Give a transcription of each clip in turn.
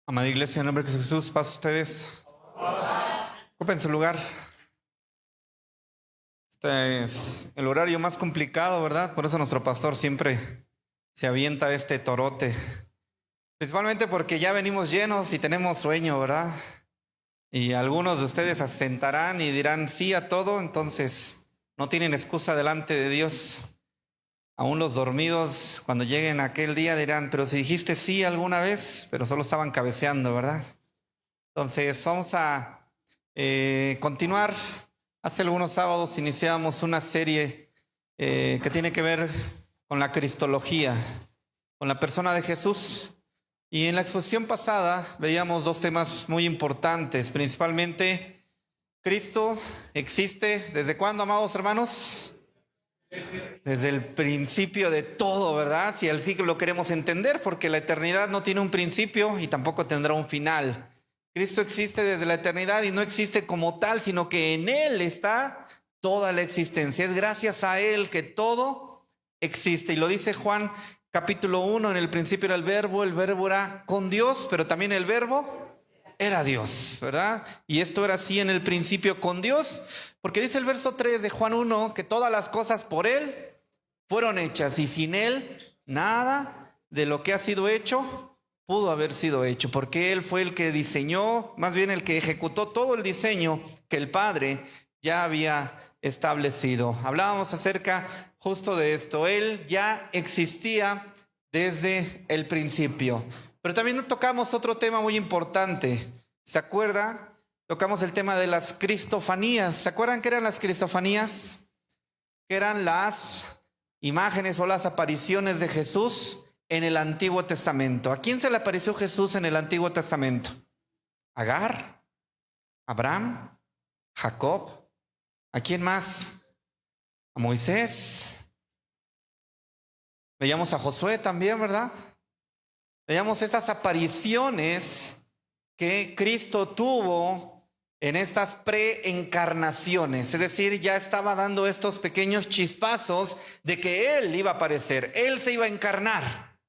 Amada iglesia, en el nombre de Jesús, paz a ustedes. Ocupen su lugar. Este es el horario más complicado, ¿verdad? Por eso nuestro pastor siempre se avienta este torote. Principalmente porque ya venimos llenos y tenemos sueño, ¿verdad? Y algunos de ustedes se sentarán y dirán sí a todo, entonces no tienen excusa delante de Dios. Aún los dormidos, cuando lleguen aquel día, dirán, pero si dijiste sí alguna vez, pero solo estaban cabeceando, ¿verdad? Entonces vamos a continuar. Hace algunos sábados iniciamos una serie que tiene que ver con la cristología, con la persona de Jesús. Y en la exposición pasada veíamos dos temas muy importantes, principalmente Cristo existe ¿desde cuándo, amados hermanos? Desde el principio de todo, ¿verdad? Si el ciclo lo queremos entender, porque la eternidad no tiene un principio y tampoco tendrá un final. Cristo existe desde la eternidad y no existe como tal, sino que en Él está toda la existencia. Es gracias a Él que todo existe. Y lo dice Juan capítulo 1, en el principio era el verbo era con Dios, pero también el verbo era Dios, ¿verdad? Y esto era así en el principio con Dios, porque dice el verso 3 de Juan 1 que todas las cosas por Él fueron hechas y sin Él nada de lo que ha sido hecho pudo haber sido hecho, porque Él fue el que diseñó, más bien el que ejecutó todo el diseño que el Padre ya había establecido. Hablábamos acerca justo de esto. Él ya existía desde el principio. Pero también tocamos otro tema muy importante. ¿Se acuerda? Tocamos el tema de las cristofanías. ¿Se acuerdan qué eran las cristofanías? Que eran las imágenes o las apariciones de Jesús en el Antiguo Testamento. ¿A quién se le apareció Jesús en el Antiguo Testamento? Agar, Abraham, Jacob. ¿A quién más? A Moisés. Veíamos a Josué también, ¿verdad? Veíamos estas apariciones que Cristo tuvo en estas preencarnaciones. Es decir, ya estaba dando estos pequeños chispazos de que Él iba a aparecer. Él se iba a encarnar.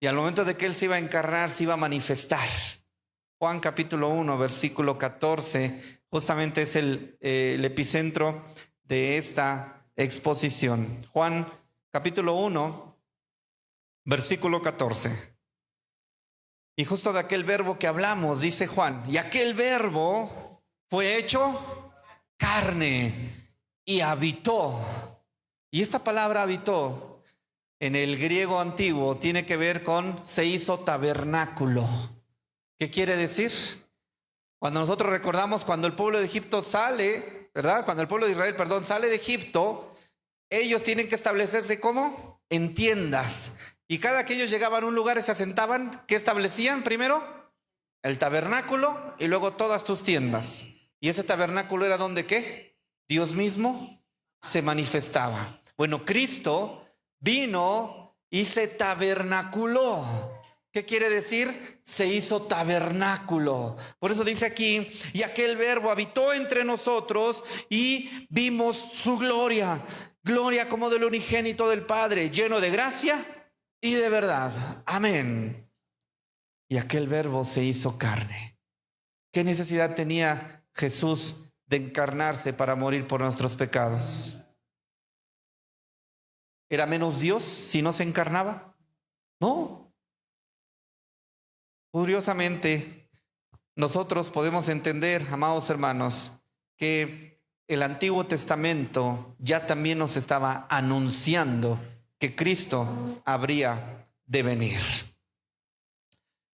Y al momento de que Él se iba a encarnar, se iba a manifestar. Juan capítulo 1, versículo 14, justamente es el epicentro de esta exposición. Juan capítulo 1, versículo 14. Y justo de aquel verbo que hablamos, dice Juan, y aquel verbo fue hecho carne y habitó. Y esta palabra habitó en el griego antiguo tiene que ver con se hizo tabernáculo. ¿Qué quiere decir? Cuando nosotros recordamos cuando el pueblo de Egipto sale, ¿verdad? Cuando el pueblo de Israel, sale de Egipto, ellos tienen que establecerse ¿cómo? En tiendas. Y cada que ellos llegaban a un lugar y se asentaban, ¿qué establecían primero? El tabernáculo y luego todas tus tiendas. ¿Y ese tabernáculo era donde qué? Dios mismo se manifestaba. Bueno, Cristo vino y se tabernaculó. ¿Qué quiere decir? Se hizo tabernáculo. Por eso dice aquí, y aquel verbo habitó entre nosotros y vimos su gloria. Gloria como del unigénito del Padre, lleno de gracia y de verdad. Amén. Y aquel verbo se hizo carne. ¿Qué necesidad tenía Jesús de encarnarse para morir por nuestros pecados? ¿Era menos Dios si no se encarnaba? No. Curiosamente, nosotros podemos entender, amados hermanos, que el Antiguo Testamento ya también nos estaba anunciando que Cristo habría de venir.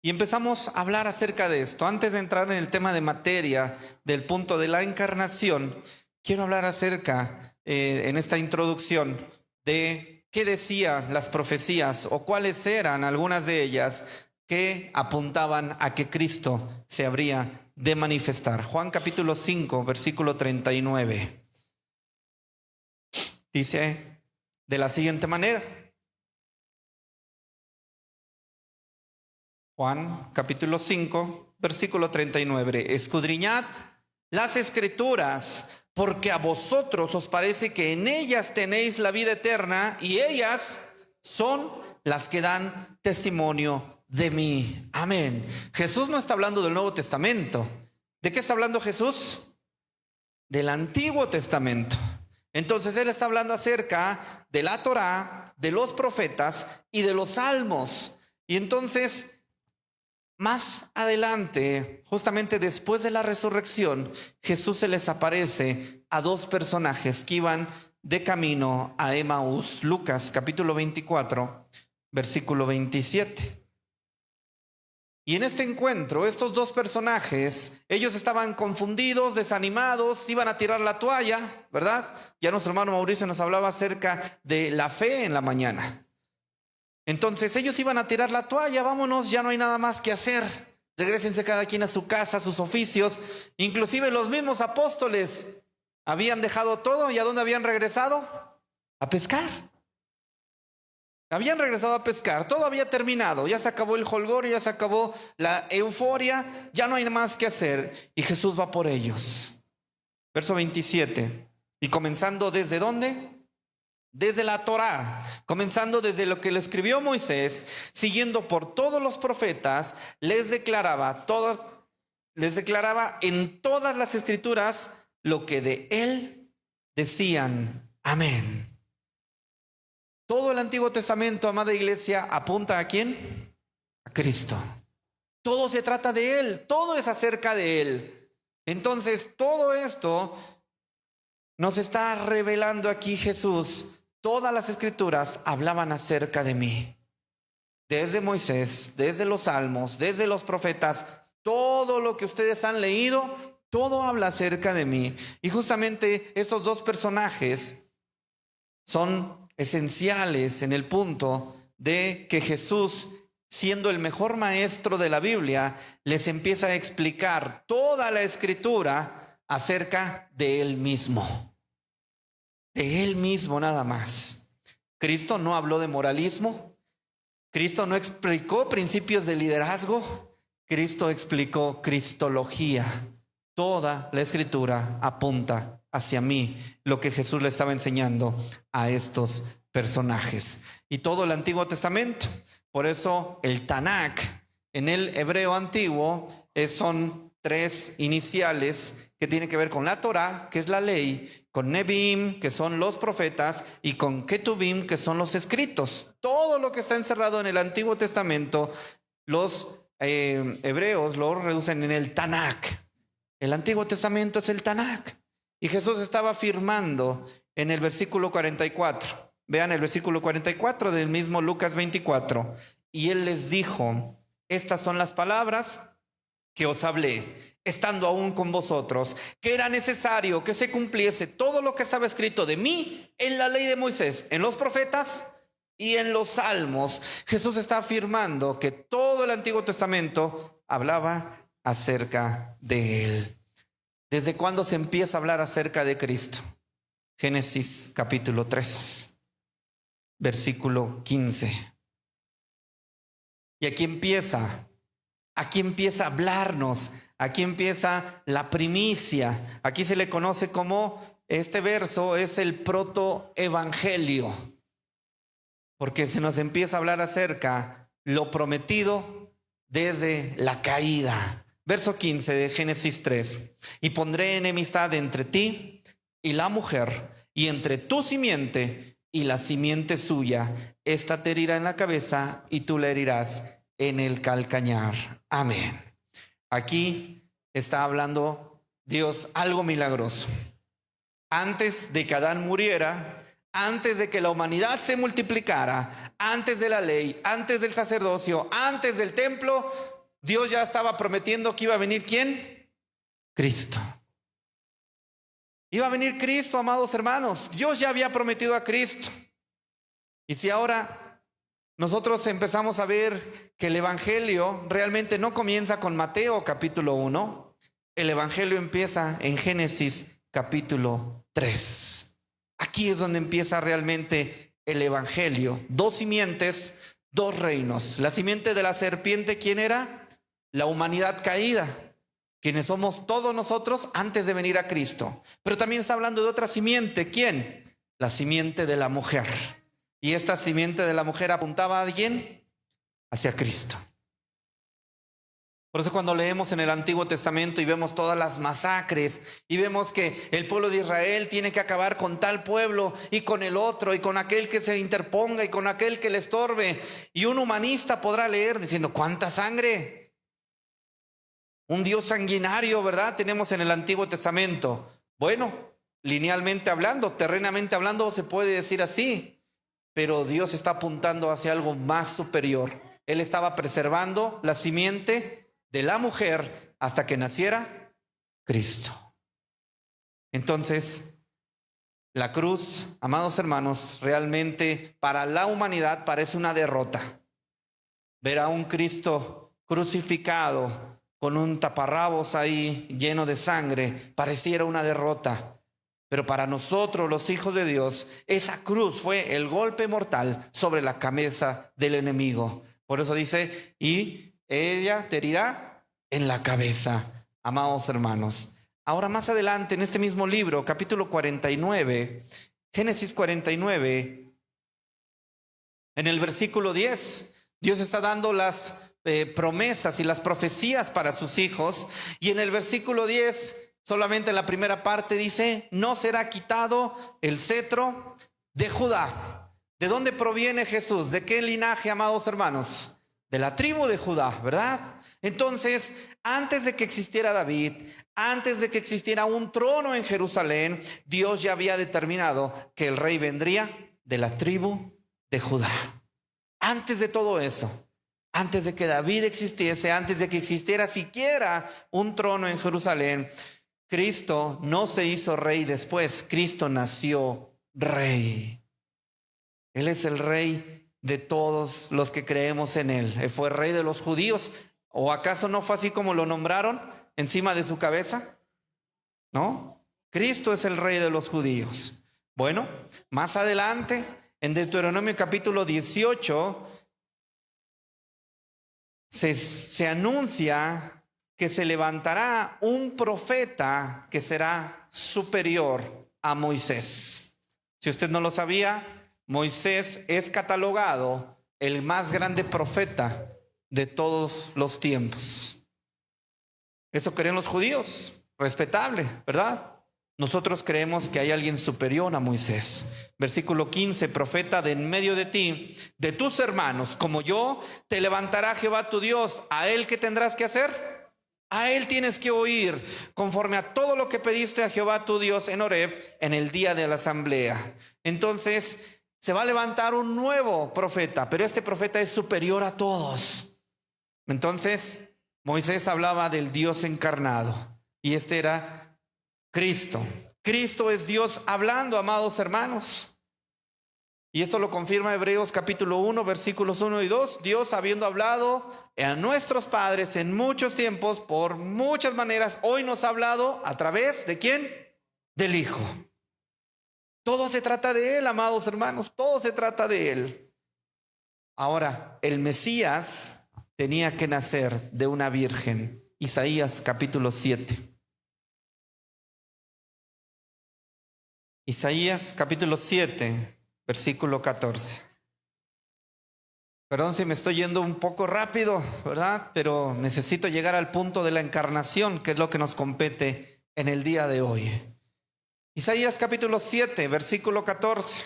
Y empezamos a hablar acerca de esto. Antes de entrar en el tema de materia del punto de la encarnación, quiero hablar acerca, en esta introducción, de qué decían las profecías o cuáles eran algunas de ellas que apuntaban a que Cristo se habría de manifestar. Juan capítulo 5, versículo 39. Dice de la siguiente manera. Juan capítulo 5, versículo 39. Escudriñad las escrituras, porque a vosotros os parece que en ellas tenéis la vida eterna, y ellas son las que dan testimonio de mí. Amén. Jesús no está hablando del Nuevo Testamento. ¿De qué está hablando Jesús? Del Antiguo Testamento. Entonces Él está hablando acerca de la Torá, de los profetas y de los salmos. Y entonces, más adelante, justamente después de la resurrección, Jesús se les aparece a dos personajes que iban de camino a Emaús. Lucas capítulo 24, versículo 27. Y en este encuentro, estos dos personajes, ellos estaban confundidos, desanimados, iban a tirar la toalla, ¿verdad? Ya nuestro hermano Mauricio nos hablaba acerca de la fe en la mañana. Entonces ellos iban a tirar la toalla, vámonos, ya no hay nada más que hacer. Regrésense cada quien a su casa, a sus oficios. Inclusive los mismos apóstoles habían dejado todo. ¿Y a dónde habían regresado? A pescar. Habían regresado a pescar, todo había terminado, ya se acabó el jolgorio, ya se acabó la euforia, ya no hay más que hacer. Y Jesús va por ellos. Verso 27. Y comenzando ¿desde dónde? Desde la Torá, comenzando desde lo que le escribió Moisés, siguiendo por todos los profetas, les declaraba en todas las escrituras lo que de él decían. Amén. Todo el Antiguo Testamento, amada iglesia, apunta ¿a quién? A Cristo. Todo se trata de Él, todo es acerca de Él. Entonces, todo esto nos está revelando aquí Jesús. Todas las escrituras hablaban acerca de mí. Desde Moisés, desde los salmos, desde los profetas, todo lo que ustedes han leído, todo habla acerca de mí. Y justamente estos dos personajes son esenciales en el punto de que Jesús, siendo el mejor maestro de la Biblia, les empieza a explicar toda la escritura acerca de Él mismo. De Él mismo nada más. Cristo no habló de moralismo. Cristo no explicó principios de liderazgo. Cristo explicó cristología. Toda la escritura apunta hacia mí, lo que Jesús le estaba enseñando a estos personajes. Y todo el Antiguo Testamento, por eso el Tanakh en el hebreo antiguo son tres iniciales que tienen que ver con la Torá, que es la ley, con Nebim, que son los profetas, y con Ketubim, que son los escritos. Todo lo que está encerrado en el Antiguo Testamento, los hebreos lo reducen en el Tanakh. El Antiguo Testamento es el Tanakh. Y Jesús estaba afirmando en el versículo 44. Vean el versículo 44 del mismo Lucas 24. Y Él les dijo: estas son las palabras que os hablé, estando aún con vosotros, que era necesario que se cumpliese todo lo que estaba escrito de mí en la ley de Moisés, en los profetas y en los salmos. Jesús está afirmando que todo el Antiguo Testamento hablaba acerca de Él. ¿Desde cuándo se empieza a hablar acerca de Cristo? Génesis capítulo 3, versículo 15. Y aquí empieza a hablarnos, aquí empieza la primicia. Aquí se le conoce como, este verso es el protoevangelio, porque se nos empieza a hablar acerca lo prometido desde la caída. Verso 15 de Génesis 3. Y pondré enemistad entre ti y la mujer, y entre tu simiente y la simiente suya. Esta te herirá en la cabeza y tú la herirás en el calcañar. Amén. Aquí está hablando Dios algo milagroso. Antes de que Adán muriera, antes de que la humanidad se multiplicara, antes de la ley, antes del sacerdocio, antes del templo, Dios ya estaba prometiendo que iba a venir ¿quién? Cristo. Iba a venir Cristo, amados hermanos. Dios ya había prometido a Cristo. Y si ahora nosotros empezamos a ver que el evangelio realmente no comienza con Mateo capítulo 1, el evangelio empieza en Génesis capítulo 3. Aquí es donde empieza realmente el evangelio. Dos simientes, dos reinos. La simiente de la serpiente, ¿quién era? La humanidad caída, quienes somos todos nosotros antes de venir a Cristo. Pero también está hablando de otra simiente. ¿Quién? La simiente de la mujer. Y esta simiente de la mujer apuntaba a quién? Hacia Cristo. Por eso cuando leemos en el Antiguo Testamento y vemos todas las masacres y vemos que el pueblo de Israel tiene que acabar con tal pueblo y con el otro y con aquel que se interponga y con aquel que le estorbe, y un humanista podrá leer diciendo: ¿cuánta sangre? Un Dios sanguinario, ¿verdad? Tenemos en el Antiguo Testamento. Bueno, linealmente hablando, terrenamente hablando, se puede decir así, pero Dios está apuntando hacia algo más superior. Él estaba preservando la simiente de la mujer hasta que naciera Cristo. Entonces, la cruz, amados hermanos, realmente para la humanidad parece una derrota. Ver a un Cristo crucificado con un taparrabos ahí lleno de sangre pareciera una derrota. Pero para nosotros, los hijos de Dios, esa cruz fue el golpe mortal sobre la cabeza del enemigo. Por eso dice: y ella te herirá en la cabeza, amados hermanos. Ahora, más adelante en este mismo libro, capítulo 49, Génesis 49, en el versículo 10, Dios está dando las promesas y las profecías para sus hijos. Y en el versículo 10, solamente en la primera parte dice: no será quitado el cetro de Judá. ¿De dónde proviene Jesús? ¿De qué linaje, amados hermanos? De la tribu de Judá, ¿verdad? Entonces, antes de que existiera David, antes de que existiera un trono en Jerusalén, Dios ya había determinado que el rey vendría de la tribu de Judá. Antes de todo eso, antes de que David existiese, antes de que existiera siquiera un trono en Jerusalén, Cristo no se hizo rey después. Cristo nació rey. Él es el rey de todos los que creemos en él. Él fue rey de los judíos. ¿O acaso no fue así como lo nombraron encima de su cabeza? ¿No? Cristo es el rey de los judíos. Bueno, más adelante, en Deuteronomio capítulo 18, se anuncia que se levantará un profeta que será superior a Moisés. Si usted no lo sabía, Moisés es catalogado el más grande profeta de todos los tiempos. Eso creen los judíos, respetable, ¿verdad? Nosotros creemos que hay alguien superior a Moisés. Versículo 15: profeta de en medio de ti, de tus hermanos, como yo, te levantará Jehová tu Dios. ¿A él qué tendrás que hacer? A él tienes que oír, conforme a todo lo que pediste a Jehová tu Dios en Horeb, en el día de la asamblea. Entonces, se va a levantar un nuevo profeta, pero este profeta es superior a todos. Entonces, Moisés hablaba del Dios encarnado, y este era Cristo. Cristo es Dios hablando, amados hermanos. Y esto lo confirma Hebreos capítulo 1, versículos 1 y 2. Dios, habiendo hablado a nuestros padres en muchos tiempos, por muchas maneras, hoy nos ha hablado a través ¿de quién? Del Hijo. Todo se trata de Él, amados hermanos, todo se trata de Él. Ahora, el Mesías tenía que nacer de una virgen. Isaías capítulo 7. Isaías capítulo 7, versículo 14. Perdón si me estoy yendo un poco rápido, ¿verdad? Pero necesito llegar al punto de la encarnación, que es lo que nos compete en el día de hoy. Isaías capítulo 7, versículo 14.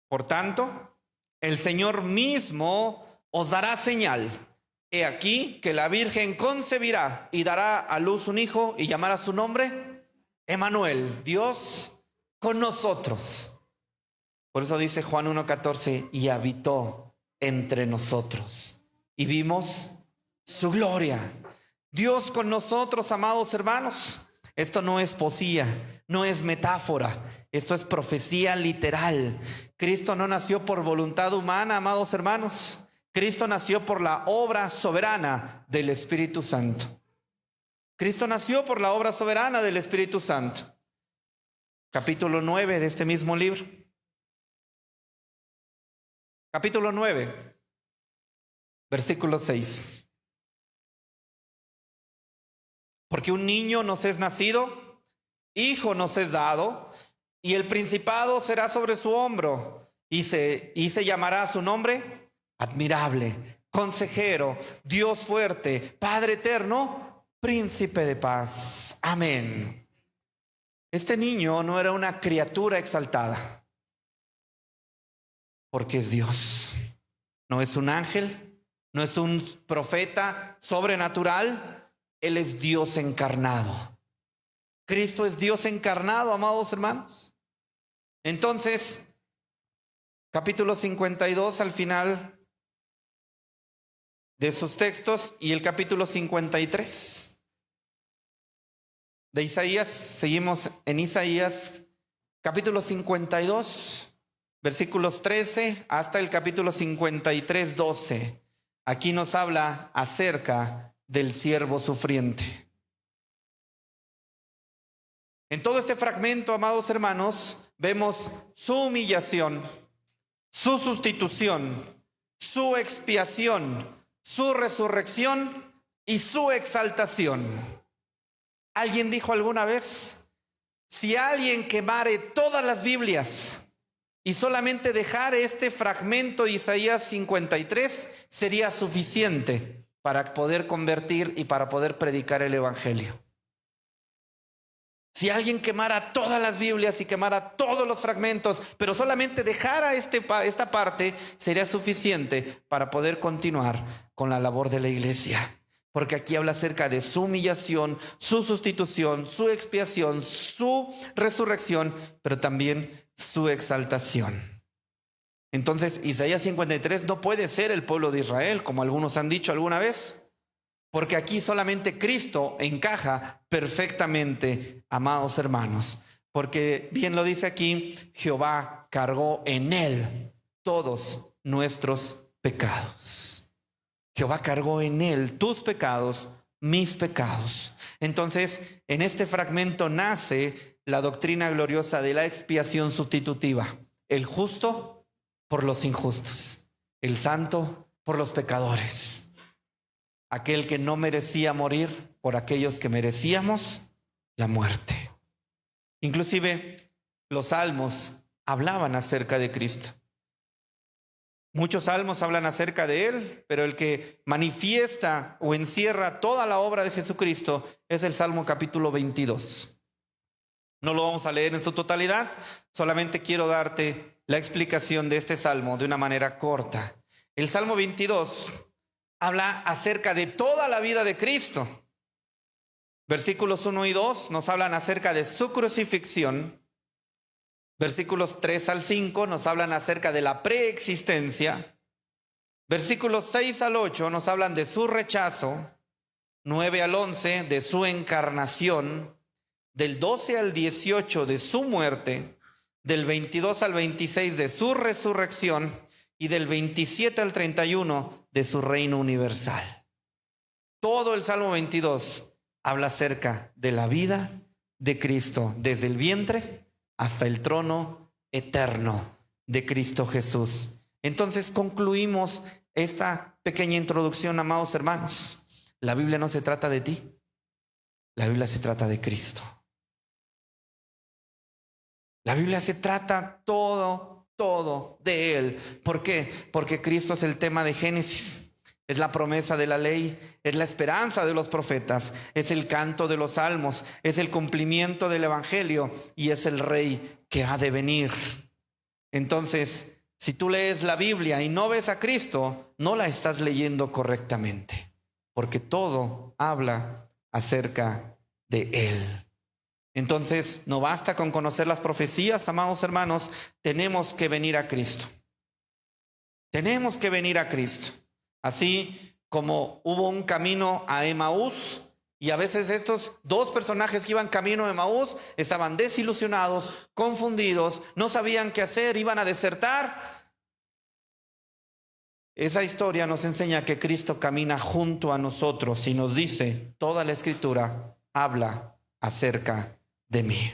Por tanto, el Señor mismo os dará señal. He aquí que la Virgen concebirá y dará a luz un hijo y llamará su nombre Emmanuel, Dios con nosotros. Por eso dice Juan 1:14: y habitó entre nosotros y vimos su gloria. Dios con nosotros, amados hermanos. Esto no es poesía, no es metáfora, esto es profecía literal. Cristo no nació por voluntad humana, amados hermanos. Cristo nació por la obra soberana del Espíritu Santo. Cristo nació por la obra soberana del Espíritu Santo. Capítulo 9 de este mismo libro. Capítulo 9, versículo 6. Porque un niño nos es nacido, hijo nos es dado, y el principado será sobre su hombro, y se llamará su nombre Admirable, Consejero, Dios fuerte, Padre eterno, Príncipe de paz. Amén. Este niño no era una criatura exaltada, porque es Dios. No es un ángel, no es un profeta sobrenatural. Él es Dios encarnado. Cristo es Dios encarnado, amados hermanos. Entonces, capítulo 52 al final de sus textos y el capítulo 53 de Isaías. Seguimos en Isaías capítulo 52, versículos 13 hasta el capítulo 53, 12. Aquí nos habla acerca del siervo sufriente. En todo este fragmento, amados hermanos, vemos su humillación, su sustitución, su expiación, su resurrección y su exaltación. Alguien dijo alguna vez: si alguien quemare todas las Biblias y solamente dejare este fragmento de Isaías 53, sería suficiente para poder convertir y para poder predicar el evangelio. Si alguien quemara todas las Biblias y quemara todos los fragmentos, pero solamente dejara esta parte, sería suficiente para poder continuar con la labor de la iglesia. Porque aquí habla acerca de su humillación, su sustitución, su expiación, su resurrección, pero también su exaltación. Entonces, Isaías 53 no puede ser el pueblo de Israel, como algunos han dicho alguna vez. Porque aquí solamente Cristo encaja perfectamente, amados hermanos. Porque bien lo dice aquí, Jehová cargó en él todos nuestros pecados. Jehová cargó en él tus pecados, mis pecados. Entonces, en este fragmento nace la doctrina gloriosa de la expiación sustitutiva. El justo por los injustos, el santo por los pecadores. Aquel que no merecía morir por aquellos que merecíamos la muerte. Inclusive los salmos hablaban acerca de Cristo. Muchos salmos hablan acerca de él, pero el que manifiesta o encierra toda la obra de Jesucristo es el Salmo capítulo 22. No lo vamos a leer en su totalidad, solamente quiero darte la explicación de este salmo de una manera corta. El Salmo 22 habla acerca de toda la vida de Cristo. Versículos 1 y 2 nos hablan acerca de su crucifixión. Versículos 3 al 5 nos hablan acerca de la preexistencia. Versículos 6 al 8 nos hablan de su rechazo. 9 al 11 de su encarnación. Del 12 al 18 de su muerte. Del 22 al 26 de su resurrección. Y del 27 al 31 de su reino universal. Todo el Salmo 22 habla acerca de la vida de Cristo, desde el vientre hasta el trono eterno de Cristo Jesús. Entonces concluimos esta pequeña introducción, amados hermanos. La Biblia no se trata de ti, la Biblia se trata de Cristo. La Biblia se trata todo de Él. ¿Por qué? Porque Cristo es el tema de Génesis, es la promesa de la ley, es la esperanza de los profetas, es el canto de los salmos, es el cumplimiento del evangelio y es el rey que ha de venir. Entonces, si tú lees la Biblia y no ves a Cristo, no la estás leyendo correctamente, porque todo habla acerca de Él. Entonces, no basta con conocer las profecías, amados hermanos, tenemos que venir a Cristo. Tenemos que venir a Cristo. Así como hubo un camino a Emaús, y a veces estos dos personajes que iban camino a Emaús estaban desilusionados, confundidos, no sabían qué hacer, iban a desertar. Esa historia nos enseña que Cristo camina junto a nosotros y nos dice, toda la Escritura habla acerca de mí.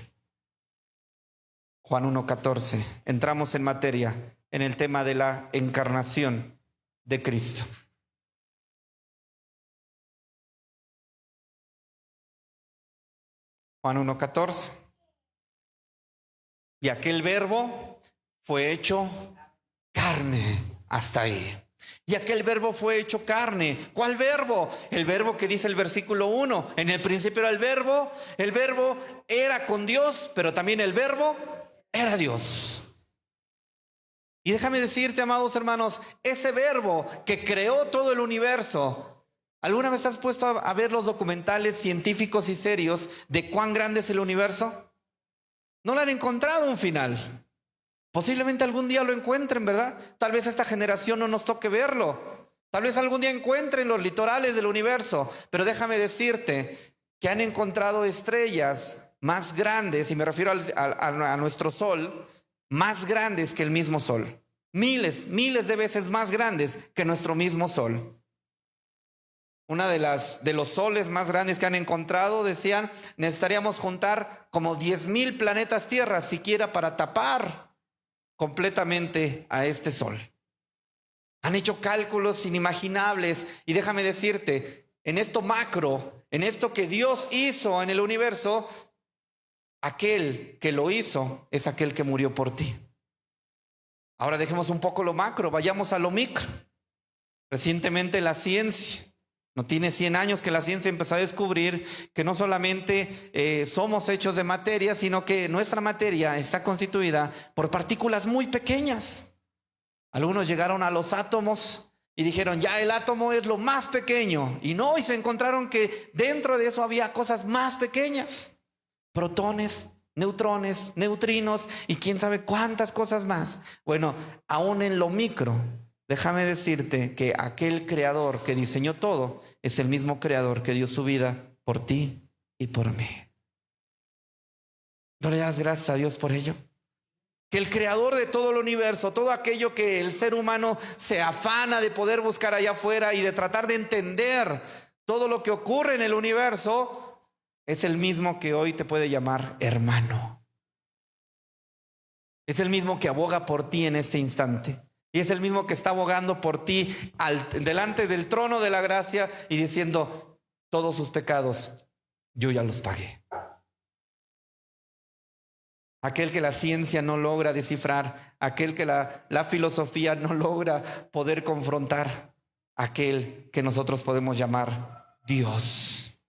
Juan 1:14. Entramos en materia en el tema de la encarnación de Cristo. Juan 1:14. Y aquel verbo fue hecho carne. Hasta ahí. Y aquel verbo fue hecho carne. ¿Cuál verbo? El verbo que dice el versículo 1. En el principio era el verbo era con Dios, pero también el verbo era Dios. Y déjame decirte, amados hermanos, ese verbo que creó todo el universo. ¿Alguna vez has puesto a ver los documentales científicos y serios de cuán grande es el universo? No le han encontrado un final. Posiblemente algún día lo encuentren, ¿verdad? Tal vez esta generación no nos toque verlo. Tal vez algún día encuentren los litorales del universo. Pero déjame decirte que han encontrado estrellas más grandes, y me refiero a nuestro sol, más grandes que el mismo sol. Miles de veces más grandes que nuestro mismo sol. Una de los soles más grandes que han encontrado, decían, necesitaríamos juntar como 10,000 planetas Tierra siquiera para tapar completamente a este sol. Han hecho cálculos inimaginables, y déjame decirte, en esto macro, en esto que Dios hizo en el universo, aquel que lo hizo es aquel que murió por ti. Ahora dejemos un poco lo macro, vayamos a lo micro. Recientemente la ciencia, no tiene 100 años que la ciencia empezó a descubrir que no solamente somos hechos de materia, sino que nuestra materia está constituida por partículas muy pequeñas. Algunos llegaron a los átomos y dijeron, ya el átomo es lo más pequeño. Y no, y se encontraron que dentro de eso había cosas más pequeñas. Protones, neutrones, neutrinos y quién sabe cuántas cosas más. Bueno, aún en lo micro, déjame decirte que aquel creador que diseñó todo es el mismo creador que dio su vida por ti y por mí. ¿No le das gracias a Dios por ello? Que el creador de todo el universo, todo aquello que el ser humano se afana de poder buscar allá afuera y de tratar de entender todo lo que ocurre en el universo, es el mismo que hoy te puede llamar hermano. Es el mismo que aboga por ti en este instante. Y es el mismo que está abogando por ti delante del trono de la gracia y diciendo, todos sus pecados yo ya los pagué. Aquel que la ciencia no logra descifrar, aquel que la filosofía no logra poder confrontar, aquel que nosotros podemos llamar Dios.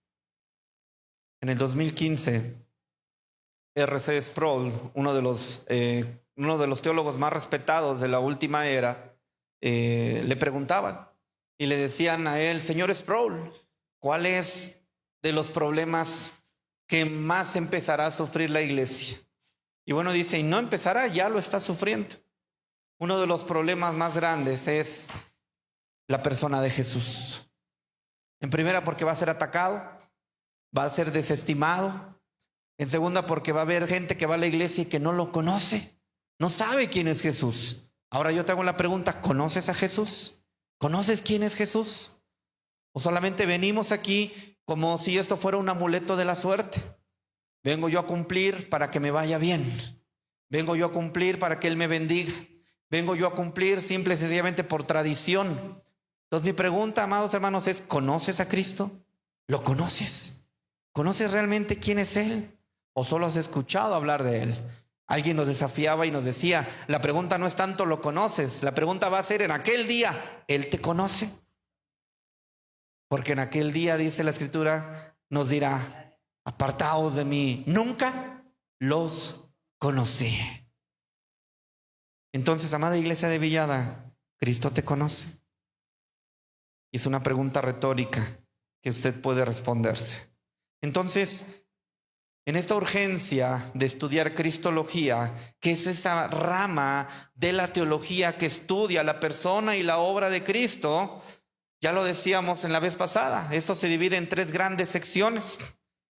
En el 2015, R.C. Sproul, uno de los teólogos más respetados de la última era, le preguntaban y le decían a él, señor Sproul, ¿cuál es de los problemas que más empezará a sufrir la iglesia? Y bueno, dice, y no empezará, ya lo está sufriendo. Uno de los problemas más grandes es la persona de Jesús. En primera, porque va a ser atacado, va a ser desestimado. En segunda, porque va a haber gente que va a la iglesia y que no lo conoce, no sabe quién es Jesús. Ahora yo te hago la pregunta, ¿conoces a Jesús? ¿Conoces quién es Jesús? ¿O solamente venimos aquí como si esto fuera un amuleto de la suerte? Vengo yo a cumplir para que me vaya bien. Vengo yo a cumplir para que Él me bendiga. Vengo yo a cumplir simple y sencillamente por tradición. Entonces mi pregunta, amados hermanos, es, ¿conoces a Cristo? ¿Lo conoces? ¿Conoces realmente quién es Él? ¿O solo has escuchado hablar de Él? Alguien nos desafiaba y nos decía, la pregunta no es tanto lo conoces, la pregunta va a ser en aquel día, ¿Él te conoce? Porque en aquel día, dice la Escritura, nos dirá, apartaos de mí, nunca los conocí. Entonces, amada iglesia de Villada, ¿Cristo te conoce? Es una pregunta retórica que usted puede responderse. Entonces, en esta urgencia de estudiar cristología, que es esa rama de la teología que estudia la persona y la obra de Cristo, ya lo decíamos en la vez pasada, esto se divide en 3 grandes secciones: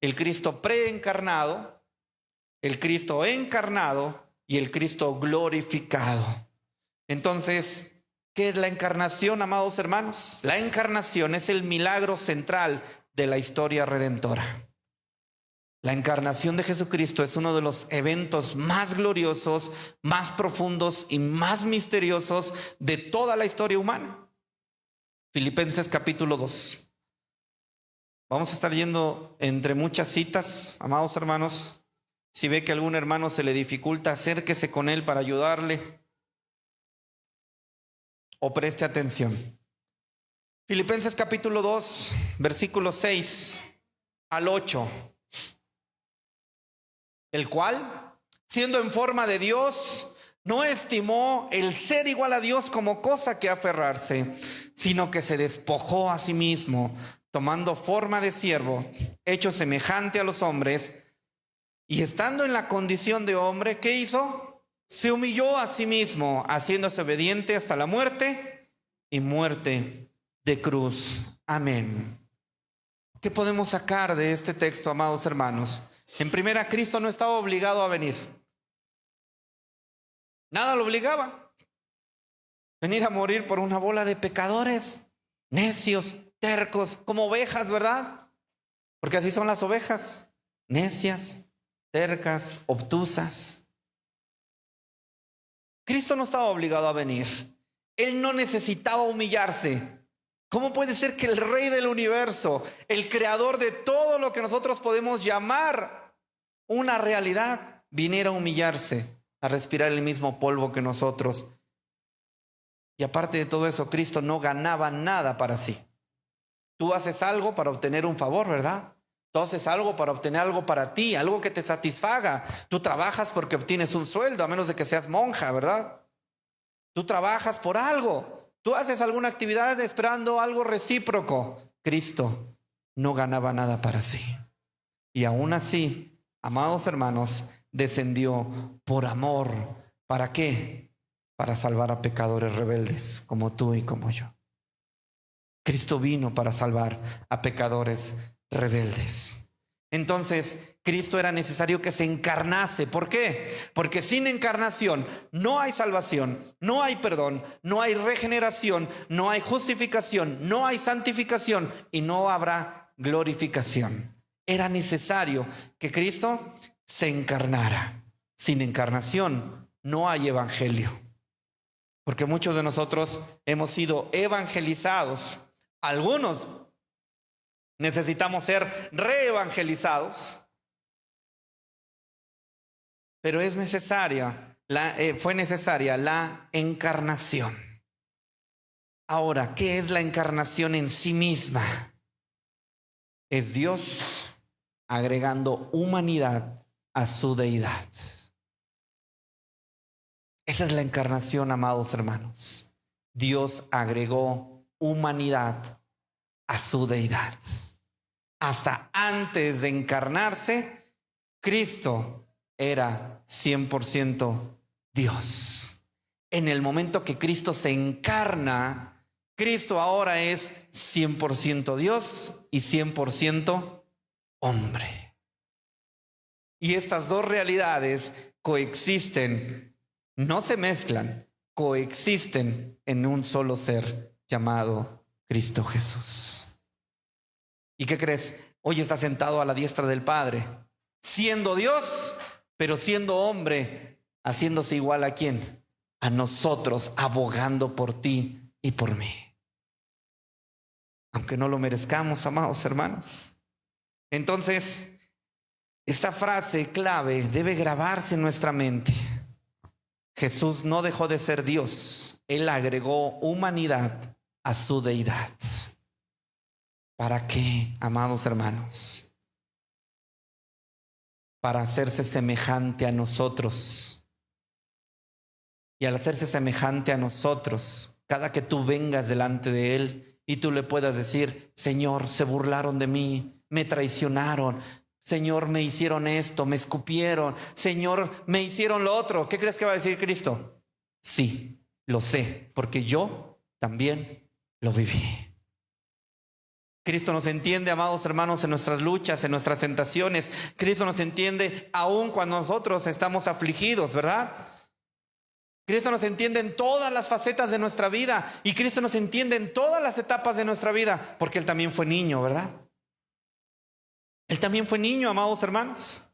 el Cristo preencarnado, el Cristo encarnado y el Cristo glorificado. Entonces, ¿qué es la encarnación, amados hermanos? La encarnación es el milagro central de la historia redentora. La encarnación de Jesucristo es uno de los eventos más gloriosos, más profundos y más misteriosos de toda la historia humana. Filipenses capítulo 2. Vamos a estar yendo entre muchas citas, amados hermanos. Si ve que a algún hermano se le dificulta, acérquese con él para ayudarle. o preste atención. Filipenses capítulo 2, versículos 6 al 8. El cual, siendo en forma de Dios, no estimó el ser igual a Dios como cosa que aferrarse, sino que se despojó a sí mismo, tomando forma de siervo, hecho semejante a los hombres, y estando en la condición de hombre, ¿qué hizo? Se humilló a sí mismo, haciéndose obediente hasta la muerte y muerte de cruz. Amén. ¿Qué podemos sacar de este texto, amados hermanos? En primera, Cristo no estaba obligado a venir. Nada lo obligaba. Venir a morir por una bola de pecadores, necios, tercos, como ovejas, ¿verdad? Porque así son las ovejas, necias, tercas, obtusas. Cristo no estaba obligado a venir. Él no necesitaba humillarse. ¿Cómo puede ser que el Rey del universo, el creador de todo lo que nosotros podemos llamar una realidad, viniera a humillarse, a respirar el mismo polvo que nosotros? Y aparte de todo eso, Cristo no ganaba nada para sí. Tú haces algo para obtener un favor, ¿verdad? Tú haces algo para obtener algo para ti, algo que te satisfaga. Tú trabajas porque obtienes un sueldo, a menos de que seas monja, ¿verdad? Tú trabajas por algo. Tú haces alguna actividad esperando algo recíproco. Cristo no ganaba nada para sí. Y aún así, amados hermanos, descendió por amor. ¿Para qué? Para salvar a pecadores rebeldes como tú y como yo. Cristo vino para salvar a pecadores rebeldes. Entonces, Cristo era necesario que se encarnase. ¿Por qué? Porque sin encarnación no hay salvación, no hay perdón, no hay regeneración, no hay justificación, no hay santificación y no habrá glorificación. Era necesario que Cristo se encarnara. Sin encarnación no hay evangelio. Porque muchos de nosotros hemos sido evangelizados. Algunos necesitamos ser reevangelizados, pero fue necesaria la encarnación. Ahora, ¿qué es la encarnación en sí misma? Es Dios agregando humanidad a su deidad. Esa es la encarnación, amados hermanos. Dios agregó humanidad a su deidad. Hasta antes de encarnarse, Cristo era 100% Dios. En el momento que Cristo se encarna, Cristo ahora es 100% Dios y 100% hombre. Y estas dos realidades coexisten, no se mezclan, coexisten en un solo ser llamado Cristo Jesús. ¿Y qué crees? Hoy está sentado a la diestra del Padre, siendo Dios, pero siendo hombre, haciéndose igual a ¿quién? A nosotros, abogando por ti y por mí. Aunque no lo merezcamos, amados hermanos. Entonces, esta frase clave debe grabarse en nuestra mente. Jesús no dejó de ser Dios. Él agregó humanidad a su deidad. ¿Para qué, amados hermanos? Para hacerse semejante a nosotros. Y al hacerse semejante a nosotros, cada que tú vengas delante de Él y tú le puedas decir: Señor, se burlaron de mí, me traicionaron, Señor, me hicieron esto, me escupieron, Señor, me hicieron lo otro. ¿Qué crees que va a decir Cristo? Sí, lo sé, porque yo también lo viví. Cristo nos entiende, amados hermanos, en nuestras luchas, en nuestras tentaciones. Cristo nos entiende aún cuando nosotros estamos afligidos, ¿verdad? Cristo nos entiende en todas las facetas de nuestra vida. Y Cristo nos entiende en todas las etapas de nuestra vida, porque Él también fue niño, ¿verdad? Él también fue niño, amados hermanos.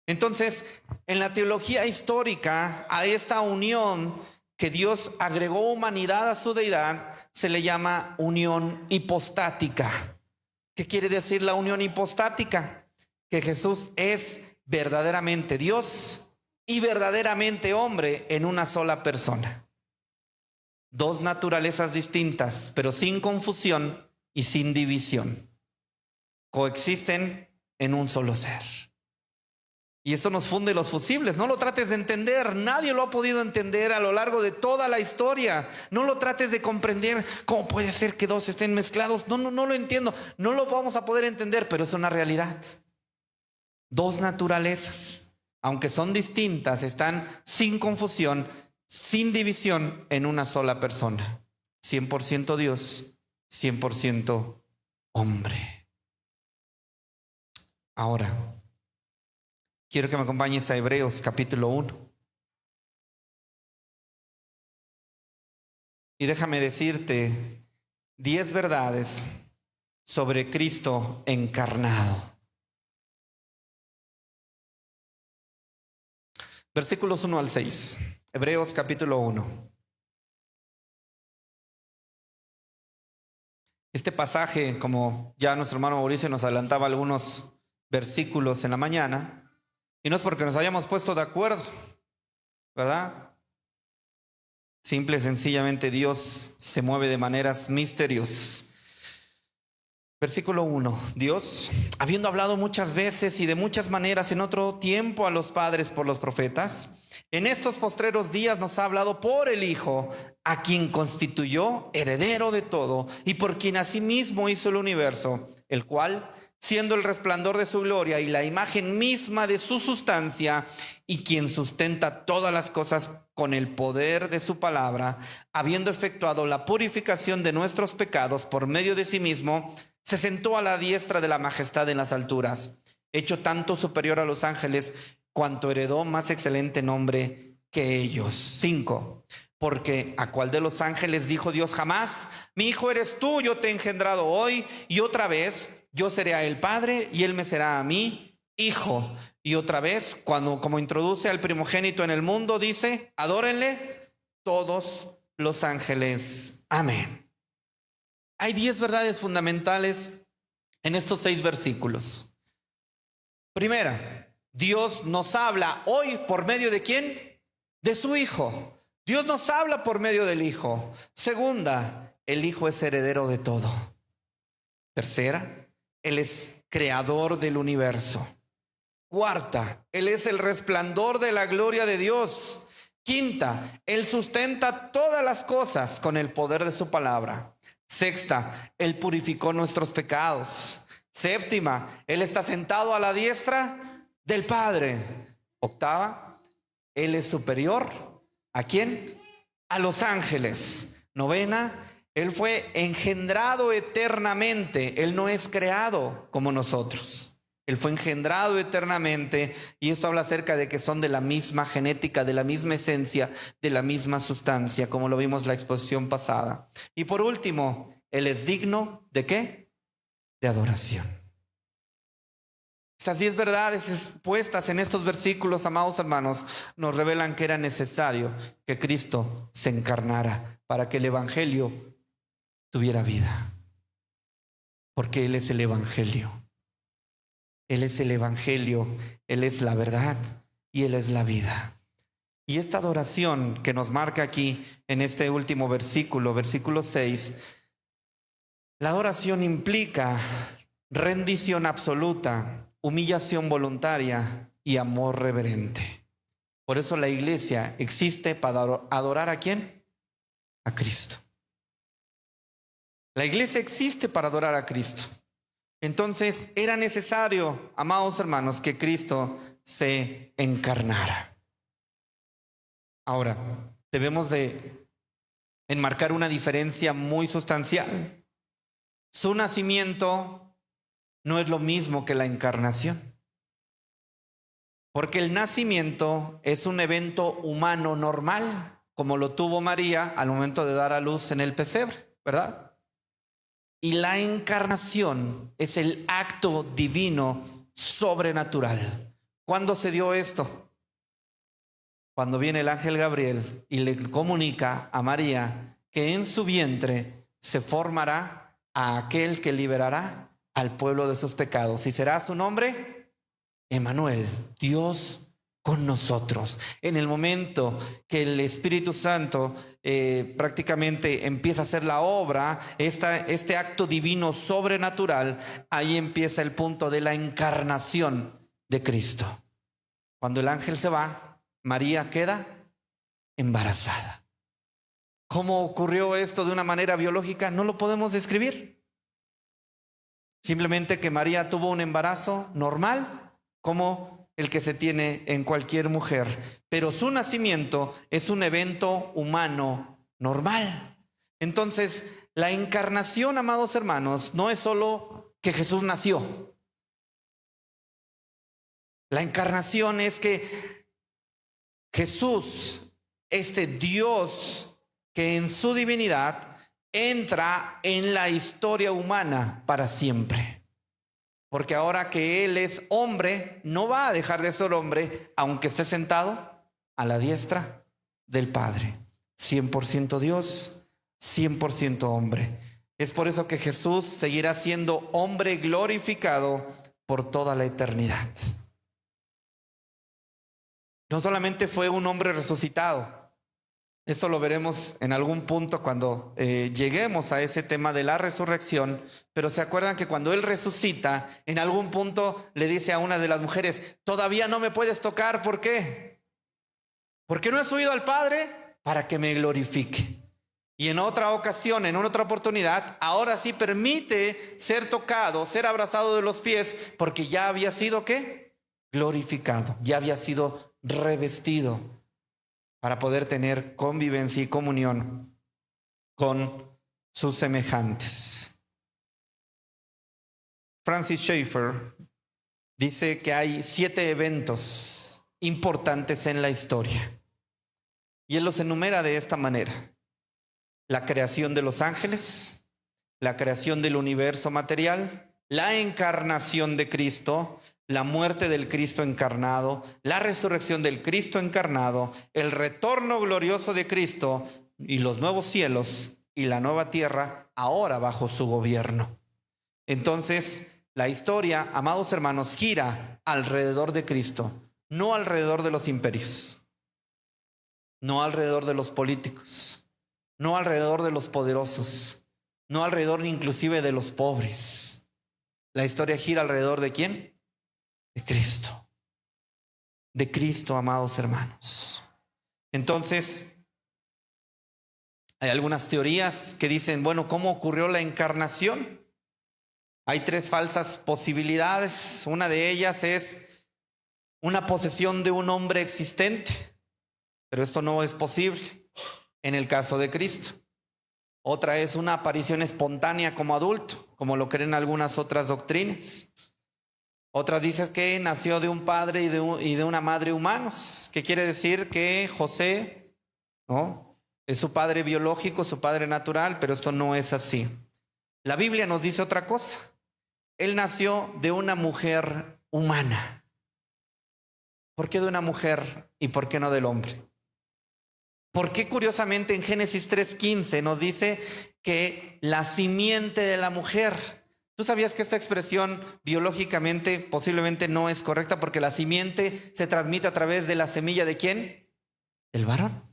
Entonces, en la teología histórica, a esta unión que Dios agregó humanidad a su deidad, se le llama unión hipostática. ¿Qué quiere decir la unión hipostática? Que Jesús es verdaderamente Dios y verdaderamente hombre en una sola persona. dos naturalezas distintas, pero sin confusión y sin división. Coexisten en un solo ser. Y esto nos funde los fusibles. No lo trates de entender. Nadie lo ha podido entender a lo largo de toda la historia. No lo trates de comprender. ¿Cómo puede ser que dos estén mezclados? No lo entiendo. No lo vamos a poder entender, pero es una realidad. Dos naturalezas, aunque son distintas, están sin confusión, sin división en una sola persona. 100% Dios, 100% hombre. Ahora, quiero que me acompañes a Hebreos capítulo 1. Y déjame decirte 10 verdades sobre Cristo encarnado. Versículos 1 al 6. Hebreos capítulo 1. Este pasaje, como ya nuestro hermano Mauricio nos adelantaba algunos versículos en la mañana, y no es porque nos hayamos puesto de acuerdo, ¿verdad? Simple y sencillamente Dios se mueve de maneras misteriosas. Versículo 1. Dios, habiendo hablado muchas veces y de muchas maneras en otro tiempo a los padres por los profetas, en estos postreros días nos ha hablado por el Hijo, a quien constituyó heredero de todo y por quien asimismo hizo el universo, el cual, siendo el resplandor de su gloria y la imagen misma de su sustancia, y quien sustenta todas las cosas con el poder de su palabra, habiendo efectuado la purificación de nuestros pecados por medio de sí mismo, se sentó a la diestra de la majestad en las alturas, hecho tanto superior a los ángeles, cuanto heredó más excelente nombre que ellos. 5. Porque ¿a cuál de los ángeles dijo Dios jamás? Mi hijo eres tú, yo te he engendrado hoy, y otra vez yo seré a él padre y él me será a mí hijo. Y otra vez, como introduce al primogénito en el mundo, dice, adórenle todos los ángeles. Amén. Hay 10 verdades fundamentales en estos 6 versículos. Primera, Dios nos habla hoy por medio de ¿quién? De su Hijo. Dios nos habla por medio del Hijo. Segunda, el Hijo es heredero de todo. Tercera, Él es creador del universo. Cuarta, Él es el resplandor de la gloria de Dios. Quinta, Él sustenta todas las cosas con el poder de su palabra. Sexta, Él purificó nuestros pecados. Séptima, Él está sentado a la diestra del Padre. Octava, Él es superior. ¿A quién? A los ángeles. Novena, Él fue engendrado eternamente. Él no es creado como nosotros. Él fue engendrado eternamente, y esto habla acerca de que son de la misma genética, de la misma esencia, de la misma sustancia, como lo vimos en la exposición pasada. Y por último, Él es digno ¿de qué? De adoración. Estas 10 verdades expuestas en estos versículos, amados hermanos, nos revelan que era necesario que Cristo se encarnara para que el Evangelio tuviera vida. Porque Él es el Evangelio. Él es el Evangelio, Él es la verdad y Él es la vida. Y esta adoración que nos marca aquí en este último versículo, versículo 6, la adoración implica rendición absoluta, humillación voluntaria y amor reverente. Por eso la iglesia existe para adorar ¿a quién? A Cristo. La iglesia existe para adorar a Cristo. Entonces era necesario, amados hermanos, que Cristo se encarnara. Ahora, debemos de enmarcar una diferencia muy sustancial. Su nacimiento no es lo mismo que la encarnación. Porque el nacimiento es un evento humano normal, como lo tuvo María al momento de dar a luz en el pesebre, ¿verdad? Y la encarnación es el acto divino sobrenatural. ¿Cuándo se dio esto? Cuando viene el ángel Gabriel y le comunica a María que en su vientre se formará a aquel que liberará al pueblo de sus pecados. ¿Y será su nombre? Emmanuel, Dios con nosotros. En el momento que el Espíritu Santo prácticamente empieza a hacer la obra, este acto divino sobrenatural, ahí empieza el punto de la encarnación de Cristo. Cuando el ángel se va, María queda embarazada. ¿Cómo ocurrió esto de una manera biológica? No lo podemos describir. Simplemente que María tuvo un embarazo normal, como el que se tiene en cualquier mujer. Pero su nacimiento es un evento humano normal. Entonces, la encarnación, amados hermanos, no es solo que Jesús nació. La encarnación es que Jesús, este Dios que en su divinidad entra en la historia humana para siempre. Porque ahora que Él es hombre, no va a dejar de ser hombre, aunque esté sentado a la diestra del Padre. 100% Dios, 100% hombre. Es por eso que Jesús seguirá siendo hombre glorificado por toda la eternidad. No solamente fue un hombre resucitado. Esto lo veremos en algún punto cuando lleguemos a ese tema de la resurrección. Pero se acuerdan que cuando Él resucita, en algún punto le dice a una de las mujeres: todavía no me puedes tocar. ¿Por qué? Porque no he subido al Padre para que me glorifique. Y en otra ocasión, en otra oportunidad, ahora sí permite ser tocado, ser abrazado de los pies, porque ya había sido ¿qué? Glorificado, ya había sido revestido, para poder tener convivencia y comunión con sus semejantes. Francis Schaeffer dice que hay 7 eventos importantes en la historia. Y él los enumera de esta manera: la creación de los ángeles, la creación del universo material, la encarnación de Cristo, la muerte del Cristo encarnado, la resurrección del Cristo encarnado, el retorno glorioso de Cristo y los nuevos cielos y la nueva tierra ahora bajo su gobierno. Entonces, la historia, amados hermanos, gira alrededor de Cristo, no alrededor de los imperios, no alrededor de los políticos, no alrededor de los poderosos, no alrededor inclusive de los pobres. La historia gira alrededor ¿de quién? De Cristo. De Cristo, amados hermanos. Entonces, hay algunas teorías que dicen, bueno, ¿cómo ocurrió la encarnación? Hay 3 falsas posibilidades. Una de ellas es una posesión de un hombre existente, pero esto no es posible en el caso de Cristo. Otra es una aparición espontánea como adulto, como lo creen algunas otras doctrinas. Otras dicen que nació de un padre y de una madre humanos, que quiere decir que José, ¿no?, es su padre biológico, su padre natural, pero esto no es así. La Biblia nos dice otra cosa: Él nació de una mujer humana. ¿Por qué de una mujer y por qué no del hombre? ¿Por qué curiosamente en Génesis 3:15 nos dice que la simiente de la mujer? ¿Tú sabías que esta expresión biológicamente posiblemente no es correcta, porque la simiente se transmite a través de la semilla de quién? Del varón.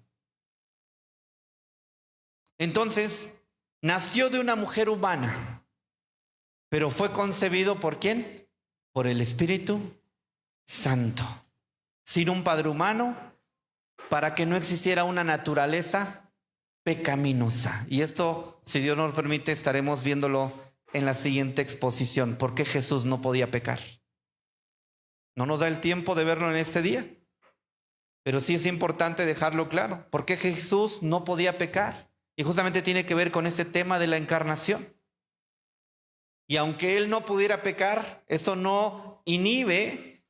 Entonces, nació de una mujer humana, pero fue concebido ¿por quién? Por el Espíritu Santo, sin un padre humano, para que no existiera una naturaleza pecaminosa. Y esto, si Dios nos permite, estaremos viéndolo en la siguiente exposición. ¿Por qué Jesús no podía pecar? No nos da el tiempo de verlo en este día, pero sí es importante dejarlo claro. ¿Por qué Jesús no podía pecar? Y justamente tiene que ver con este tema de la encarnación. Y aunque Él no pudiera pecar, esto no inhibe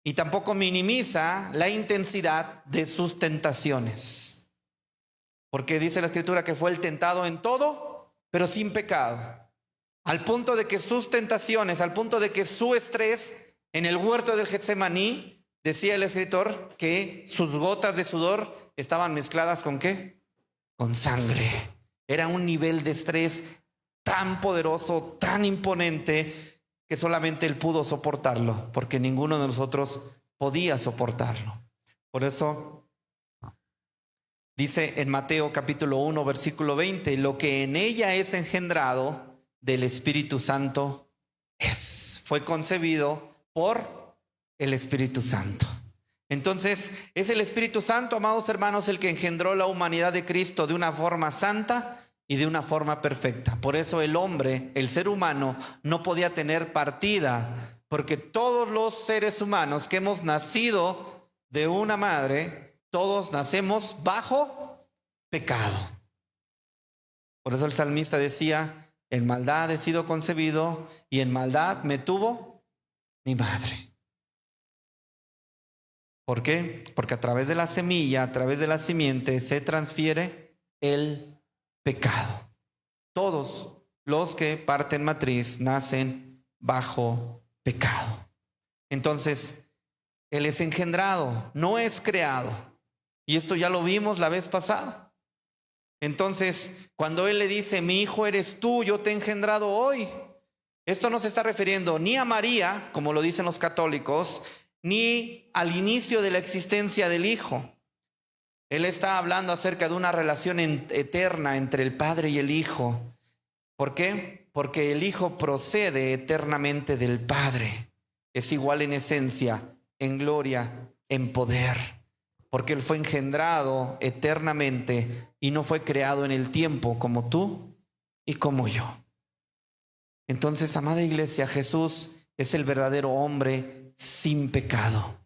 y tampoco minimiza la intensidad de sus tentaciones. Porque dice la Escritura que fue el tentado en todo, pero sin pecado. Al punto de que sus tentaciones, al punto de que su estrés en el huerto del Getsemaní, decía el escritor que sus gotas de sudor estaban mezcladas ¿con qué? Con sangre. Era un nivel de estrés tan poderoso, tan imponente, que solamente Él pudo soportarlo, porque ninguno de nosotros podía soportarlo. Por eso dice en Mateo capítulo 1, versículo 20, lo que en ella es engendrado del Espíritu Santo fue concebido por el Espíritu Santo. Entonces, es el Espíritu Santo, amados hermanos, el que engendró la humanidad de Cristo de una forma santa y de una forma perfecta. Por eso el hombre, el ser humano, no podía tener partida, porque todos los seres humanos que hemos nacido de una madre, todos nacemos bajo pecado. Por eso el salmista decía, en maldad he sido concebido y en maldad me tuvo mi madre. ¿Por qué? Porque a través de la semilla, a través de la simiente, se transfiere el pecado. Todos los que parten matriz nacen bajo pecado. Entonces, Él es engendrado, no es creado. Y esto ya lo vimos la vez pasada. Entonces, cuando Él le dice, mi hijo eres tú, yo te he engendrado hoy, esto no se está refiriendo ni a María, como lo dicen los católicos, ni al inicio de la existencia del Hijo. Él está hablando acerca de una relación eterna entre el Padre y el Hijo. ¿Por qué? Porque el Hijo procede eternamente del Padre. Es igual en esencia, en gloria, en poder. Porque Él fue engendrado eternamente y no fue creado en el tiempo como tú y como yo. Entonces, amada iglesia, Jesús es el verdadero hombre sin pecado.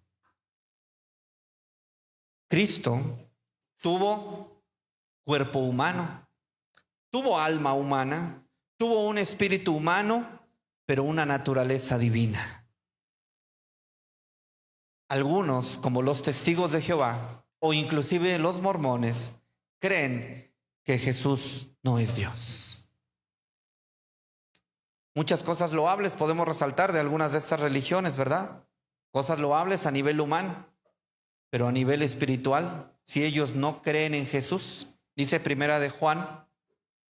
Cristo tuvo cuerpo humano, tuvo alma humana, tuvo un espíritu humano, pero una naturaleza divina. Algunos, como los testigos de Jehová o inclusive los mormones, creen que Jesús no es Dios. Muchas cosas loables podemos resaltar de algunas de estas religiones, ¿verdad? Cosas loables a nivel humano, pero a nivel espiritual, si ellos no creen en Jesús, dice Primera de Juan,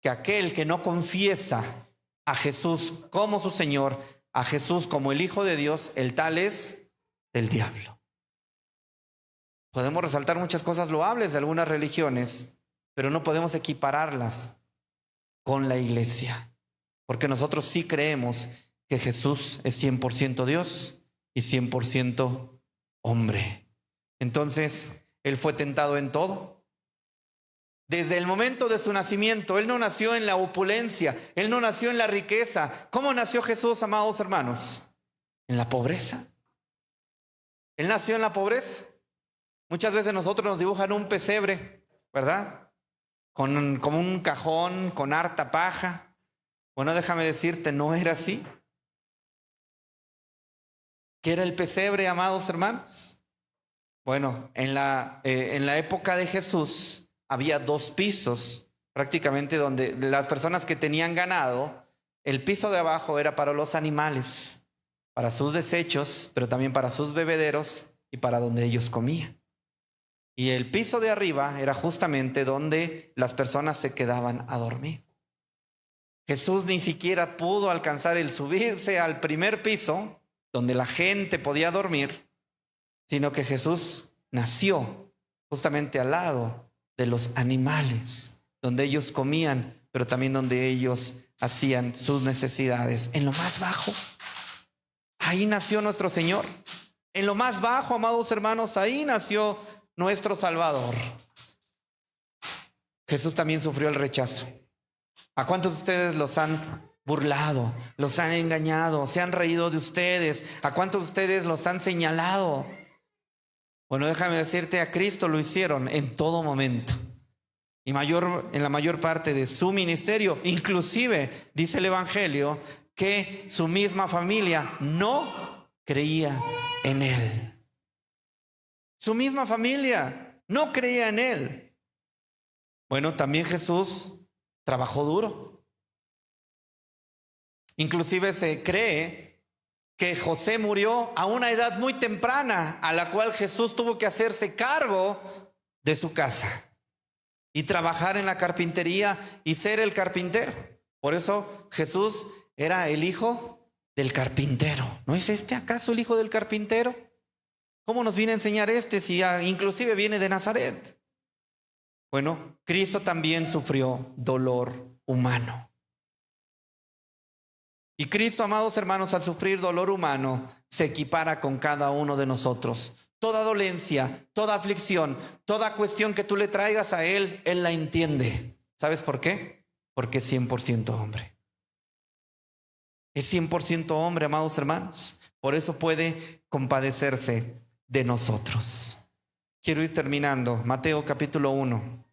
que aquel que no confiesa a Jesús como su Señor, a Jesús como el Hijo de Dios, el tal es del diablo. Podemos resaltar muchas cosas loables de algunas religiones, pero no podemos equipararlas con la iglesia. Porque nosotros sí creemos que Jesús es 100% Dios y 100% hombre. Entonces, Él fue tentado en todo. Desde el momento de su nacimiento, Él no nació en la opulencia, Él no nació en la riqueza. ¿Cómo nació Jesús, amados hermanos? En la pobreza. Él nació en la pobreza. Muchas veces nosotros nos dibujan un pesebre, ¿verdad? Como un cajón, con harta paja. Bueno, déjame decirte, no era así. ¿Qué era el pesebre, amados hermanos? Bueno, en la época de Jesús había 2 pisos, prácticamente, donde las personas que tenían ganado, el piso de abajo era para los animales, para sus desechos, pero también para sus bebederos y para donde ellos comían. Y el piso de arriba era justamente donde las personas se quedaban a dormir. Jesús ni siquiera pudo alcanzar el subirse al primer piso, donde la gente podía dormir, sino que Jesús nació justamente al lado de los animales, donde ellos comían, pero también donde ellos hacían sus necesidades. En lo más bajo, ahí nació nuestro Señor. En lo más bajo, amados hermanos, ahí nació nuestro Salvador. Jesús también sufrió el rechazo. ¿A cuántos de ustedes los han burlado, los han engañado, se han reído de ustedes? ¿A cuántos de ustedes los han señalado? Bueno, déjame decirte, a Cristo lo hicieron en todo momento. Y en la mayor parte de su ministerio. Inclusive, dice el Evangelio, que su misma familia no creía en Él. Su misma familia no creía en Él. Bueno, también Jesús trabajó duro. Inclusive se cree que José murió a una edad muy temprana, a la cual Jesús tuvo que hacerse cargo de su casa y trabajar en la carpintería y ser el carpintero. Por eso Jesús era el hijo del carpintero. ¿No es este acaso el hijo del carpintero? ¿Cómo nos viene a enseñar si inclusive viene de Nazaret? Bueno, Cristo también sufrió dolor humano. Y Cristo, amados hermanos, al sufrir dolor humano, se equipara con cada uno de nosotros. Toda dolencia, toda aflicción, toda cuestión que tú le traigas a Él, Él la entiende. ¿Sabes por qué? Porque es 100% hombre. Es 100% hombre, amados hermanos. Por eso puede compadecerse de nosotros. Quiero ir terminando. Mateo capítulo 1.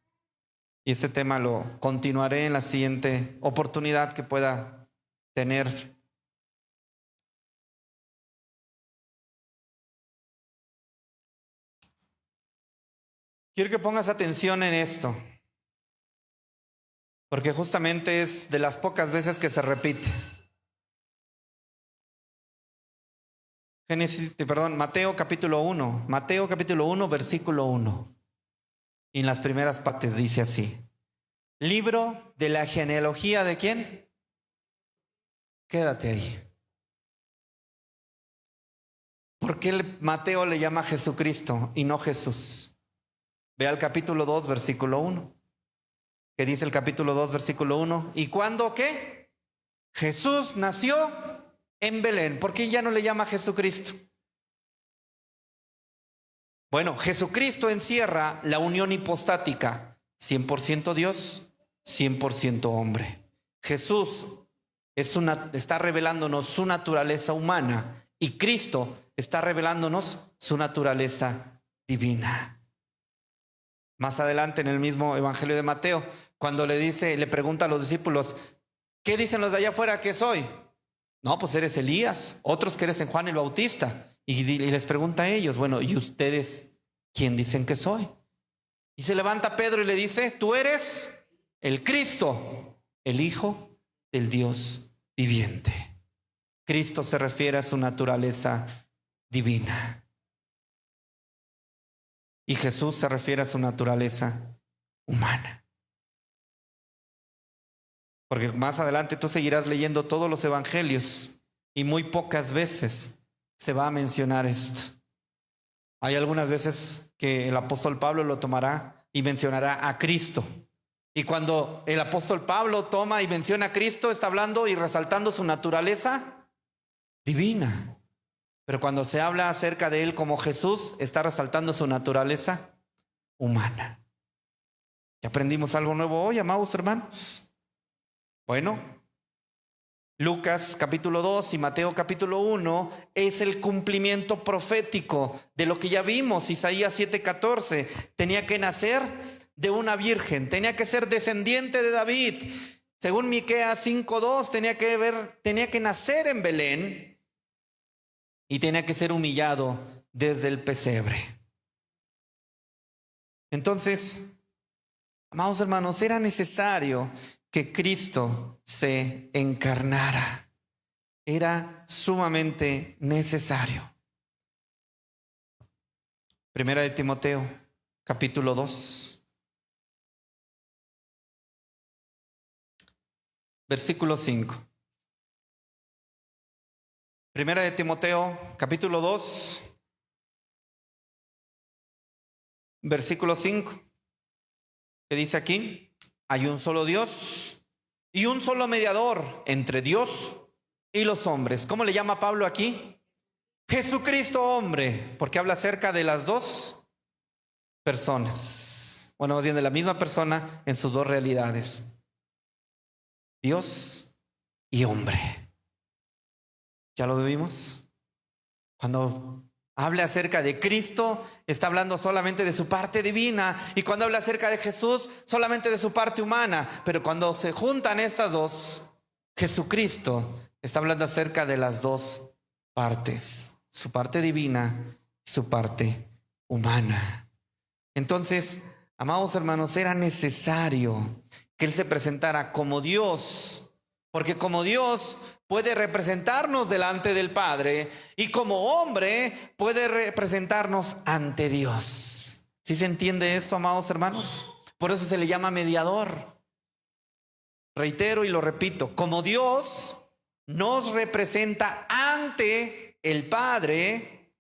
Y este tema lo continuaré en la siguiente oportunidad que pueda tener. Quiero que pongas atención en esto, porque justamente es de las pocas veces que se repite. Mateo capítulo 1, versículo 1. Y en las primeras partes dice así: libro de la genealogía ¿de quién? Quédate ahí. ¿Por qué Mateo le llama Jesucristo y no Jesús? Ve al capítulo 2, versículo 1. ¿Qué dice el capítulo 2, versículo 1? ¿Y cuándo qué? Jesús nació en Belén. ¿Por qué ya no le llama Jesucristo? Bueno, Jesucristo encierra la unión hipostática, 100% Dios, 100% hombre. Jesús está revelándonos su naturaleza humana y Cristo está revelándonos su naturaleza divina. Más adelante en el mismo Evangelio de Mateo, cuando le pregunta a los discípulos: ¿qué dicen los de allá afuera que soy? No, pues eres Elías, otros que eres en Juan el Bautista. Y les pregunta a ellos: bueno, ¿y ustedes quién dicen que soy? Y se levanta Pedro y le dice: tú eres el Cristo, el Hijo del Dios viviente. Cristo se refiere a su naturaleza divina. Y Jesús se refiere a su naturaleza humana. Porque más adelante tú seguirás leyendo todos los evangelios y muy pocas veces se va a mencionar esto. Hay algunas veces que el apóstol Pablo lo tomará y mencionará a Cristo. Y cuando el apóstol Pablo toma y menciona a Cristo, está hablando y resaltando su naturaleza divina. Pero cuando se habla acerca de él como Jesús, está resaltando su naturaleza humana. ¿Y aprendimos algo nuevo hoy, amados hermanos? Bueno, Lucas capítulo 2 y Mateo capítulo 1 es el cumplimiento profético de lo que ya vimos. Isaías 7:14, tenía que nacer de una virgen, tenía que ser descendiente de David. Según Miqueas 5:2, tenía que nacer en Belén y tenía que ser humillado desde el pesebre. Entonces, amados hermanos, era necesario que Cristo se encarnara. Era sumamente necesario. Primera de Timoteo, capítulo 2, versículo 5. Primera de Timoteo, capítulo 2, versículo 5. ¿Qué dice aquí? Hay un solo Dios y un solo mediador entre Dios y los hombres. ¿Cómo le llama Pablo aquí? Jesucristo hombre, porque habla acerca de las dos personas. Bueno, más bien de la misma persona en sus dos realidades. Dios y hombre. ¿Ya lo vimos? Cuando habla acerca de Cristo, está hablando solamente de su parte divina, y cuando habla acerca de Jesús, solamente de su parte humana. Pero cuando se juntan estas dos, Jesucristo está hablando acerca de las dos partes, su parte divina y su parte humana. Entonces, amados hermanos, era necesario que Él se presentara como Dios, porque como Dios puede representarnos delante del Padre y como hombre puede representarnos ante Dios. ¿Sí se entiende esto, amados hermanos? Por eso se le llama mediador. Reitero y lo repito, como Dios nos representa ante el Padre,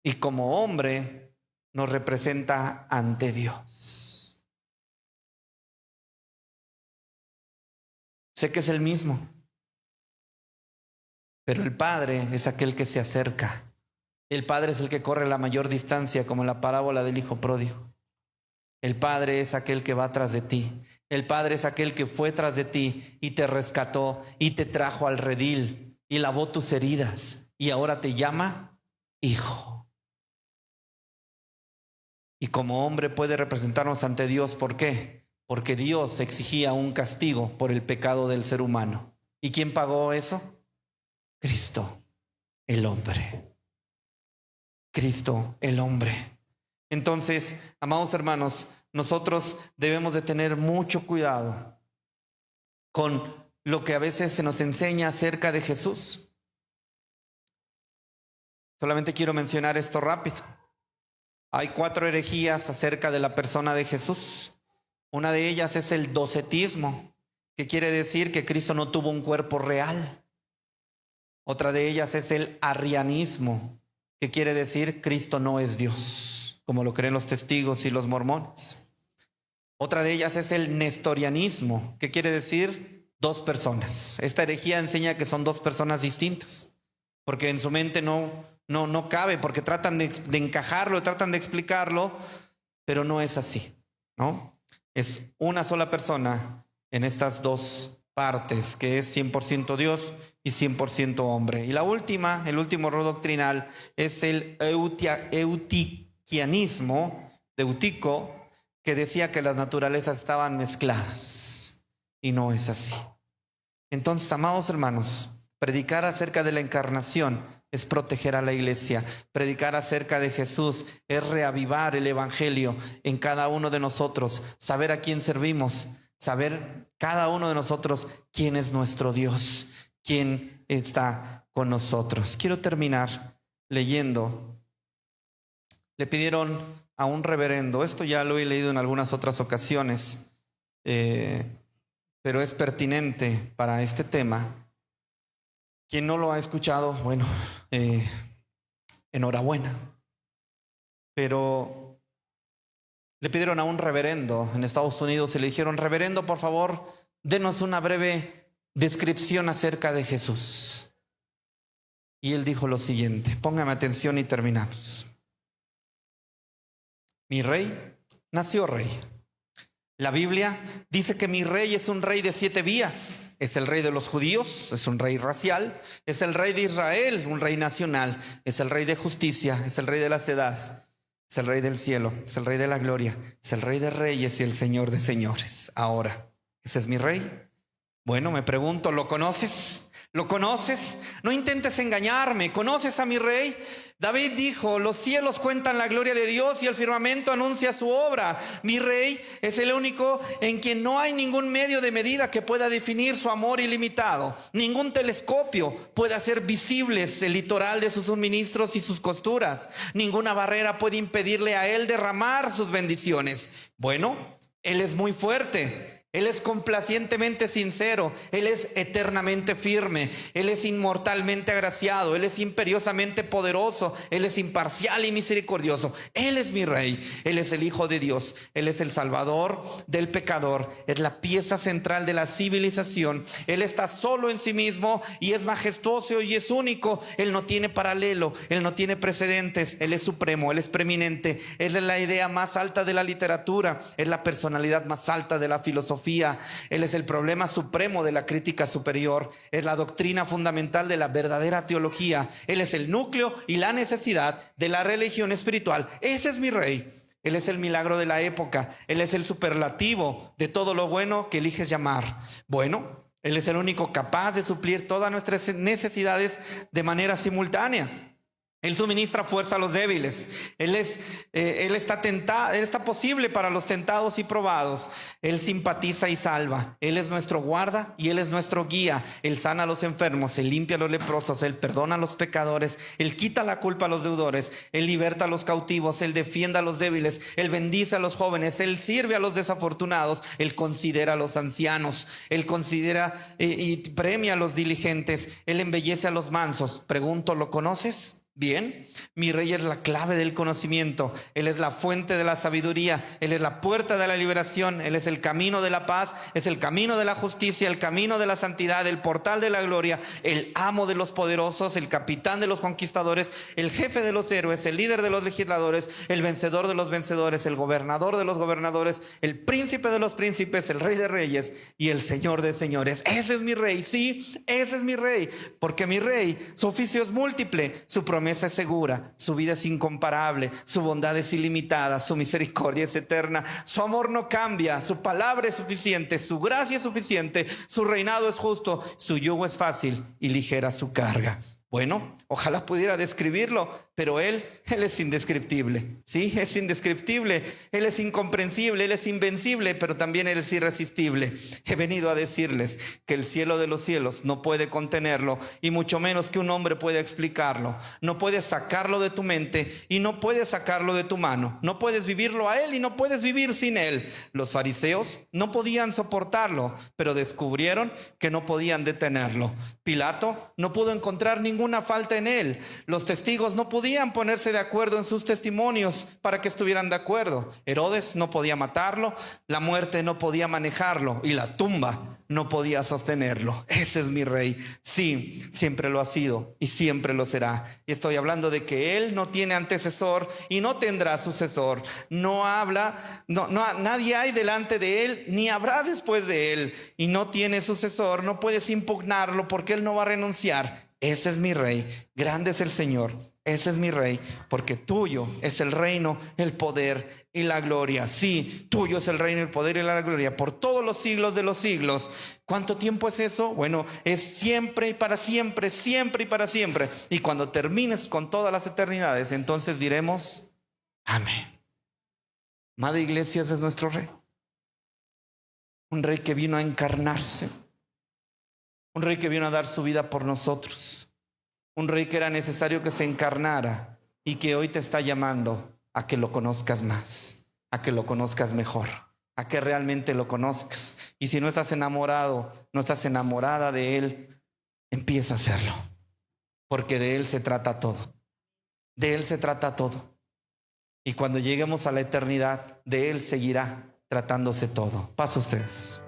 y como hombre nos representa ante Dios. Sé que es el mismo, pero el Padre es aquel que se acerca. El Padre es el que corre la mayor distancia, como en la parábola del hijo pródigo. El Padre es aquel que va tras de ti. El Padre es aquel que fue tras de ti y te rescató y te trajo al redil y lavó tus heridas y ahora te llama hijo. Y como hombre puede representarnos ante Dios. ¿Por qué? Porque Dios exigía un castigo por el pecado del ser humano. ¿Y quién pagó eso? Cristo, el hombre. Cristo, el hombre. Entonces, amados hermanos, nosotros debemos de tener mucho cuidado con lo que a veces se nos enseña acerca de Jesús. Solamente quiero mencionar esto rápido. Hay 4 herejías acerca de la persona de Jesús. Una de ellas es el docetismo, que quiere decir que Cristo no tuvo un cuerpo real. Otra de ellas es el arrianismo, que quiere decir Cristo no es Dios, como lo creen los testigos y los mormones. Otra de ellas es el nestorianismo, que quiere decir 2 personas. Esta herejía enseña que son 2 personas distintas, porque en su mente no cabe, porque tratan de encajarlo, tratan de explicarlo, pero no es así, ¿no? Es una sola persona en estas 2 partes, que es 100% Dios y 100% hombre. Y la última, el último error doctrinal es el eutiquianismo de Eutico, que decía que las naturalezas estaban mezcladas, y no es así. Entonces, amados hermanos, predicar acerca de la encarnación es proteger a la iglesia. Predicar acerca de Jesús es reavivar el evangelio en cada uno de nosotros, saber a quién servimos, saber cada uno de nosotros quién es nuestro Dios, quién está con nosotros. Quiero terminar leyendo. Le pidieron a un reverendo, esto ya lo he leído en algunas otras ocasiones, pero es pertinente para este tema. Quien no lo ha escuchado, bueno, enhorabuena. Pero le pidieron a un reverendo en Estados Unidos y le dijeron: reverendo, por favor, denos una breve descripción acerca de Jesús. Y él dijo lo siguiente, póngame atención y terminamos. Mi rey nació rey. La Biblia dice que mi rey es un rey de 7 vías. Es el rey de los judíos, es un rey racial. Es el rey de Israel, un rey nacional. Es el rey de justicia, es el rey de las edades. Es el rey del cielo, es el rey de la gloria. Es el rey de reyes y el señor de señores. Ahora, ¿ese es mi rey? Bueno, me pregunto, ¿lo conoces? ¿Lo conoces? No intentes engañarme. ¿Conoces a mi rey? David dijo: los cielos cuentan la gloria de Dios y el firmamento anuncia su obra. Mi rey es el único en quien no hay ningún medio de medida que pueda definir su amor ilimitado. Ningún telescopio puede hacer visibles el litoral de sus suministros y sus costuras. Ninguna barrera puede impedirle a él derramar sus bendiciones. Bueno, él es muy fuerte. Él es complacientemente sincero, Él es eternamente firme, Él es inmortalmente agraciado, Él es imperiosamente poderoso, Él es imparcial y misericordioso. Él es mi rey, Él es el Hijo de Dios, Él es el Salvador del pecador, es la pieza central de la civilización. Él está solo en sí mismo y es majestuoso y es único. Él no tiene paralelo, Él no tiene precedentes, Él es supremo, Él es preeminente, Él es la idea más alta de la literatura, es la personalidad más alta de la filosofía. Él es el problema supremo de la crítica superior, es la doctrina fundamental de la verdadera teología. Él es el núcleo y la necesidad de la religión espiritual. Ese es mi rey. Él es el milagro de la época. Él es el superlativo de todo lo bueno que eliges llamar bueno. Él es el único capaz de suplir todas nuestras necesidades de manera simultánea. Él suministra fuerza a los débiles. Él está posible para los tentados y probados. Él simpatiza y salva. Él es nuestro guarda y Él es nuestro guía. Él sana a los enfermos, Él limpia a los leprosos, Él perdona a los pecadores, Él quita la culpa a los deudores, Él liberta a los cautivos, Él defiende a los débiles, Él bendice a los jóvenes, Él sirve a los desafortunados, Él considera a los ancianos, Él considera y premia a los diligentes, Él embellece a los mansos. Pregunto, ¿lo conoces? Bien, mi rey es la clave del conocimiento, Él es la fuente de la sabiduría, Él es la puerta de la liberación, Él es el camino de la paz, es el camino de la justicia, el camino de la santidad, el portal de la gloria, el amo de los poderosos, el capitán de los conquistadores, el jefe de los héroes, el líder de los legisladores, el vencedor de los vencedores, el gobernador de los gobernadores, el príncipe de los príncipes, el rey de reyes y el señor de señores. Ese es mi rey, sí, ese es mi rey, porque mi rey, su oficio es múltiple, su promesa es segura, su vida es incomparable, su bondad es ilimitada, su misericordia es eterna, su amor no cambia, su palabra es suficiente, su gracia es suficiente, su reinado es justo, su yugo es fácil y ligera su carga. Bueno, ojalá pudiera describirlo, pero Él es indescriptible. Sí, es indescriptible. Él es incomprensible, Él es invencible, pero también Él es irresistible. He venido a decirles que el cielo de los cielos no puede contenerlo, y mucho menos que un hombre pueda explicarlo. No puedes sacarlo de tu mente y no puedes sacarlo de tu mano. No puedes vivirlo a Él y no puedes vivir sin Él. Los fariseos no podían soportarlo, pero descubrieron que no podían detenerlo. Pilato no pudo encontrar ninguna falta en Él. Los testigos no podían ponerse de acuerdo en sus testimonios para que estuvieran de acuerdo. Herodes no podía matarlo, la muerte no podía manejarlo y la tumba no podía sostenerlo. Ese es mi rey. Sí, siempre lo ha sido y siempre lo será. Y estoy hablando de que Él no tiene antecesor y no tendrá sucesor. No habla, nadie hay delante de Él ni habrá después de Él, y no tiene sucesor. No puedes impugnarlo porque Él no va a renunciar. Ese es mi rey, grande es el Señor, ese es mi rey, porque tuyo es el reino, el poder y la gloria. Sí, tuyo es el reino, el poder y la gloria por todos los siglos de los siglos. ¿Cuánto tiempo es eso? Bueno, es siempre y para siempre, siempre y para siempre. Y cuando termines con todas las eternidades, entonces diremos amén. Amada iglesia, ese es nuestro rey. Un rey que vino a encarnarse. Un rey que vino a dar su vida por nosotros. Un rey que era necesario que se encarnara y que hoy te está llamando a que lo conozcas más, a que lo conozcas mejor, a que realmente lo conozcas. Y si no estás enamorado, no estás enamorada de Él, empieza a hacerlo. Porque de Él se trata todo. De Él se trata todo. Y cuando lleguemos a la eternidad, de Él seguirá tratándose todo. Paz a ustedes.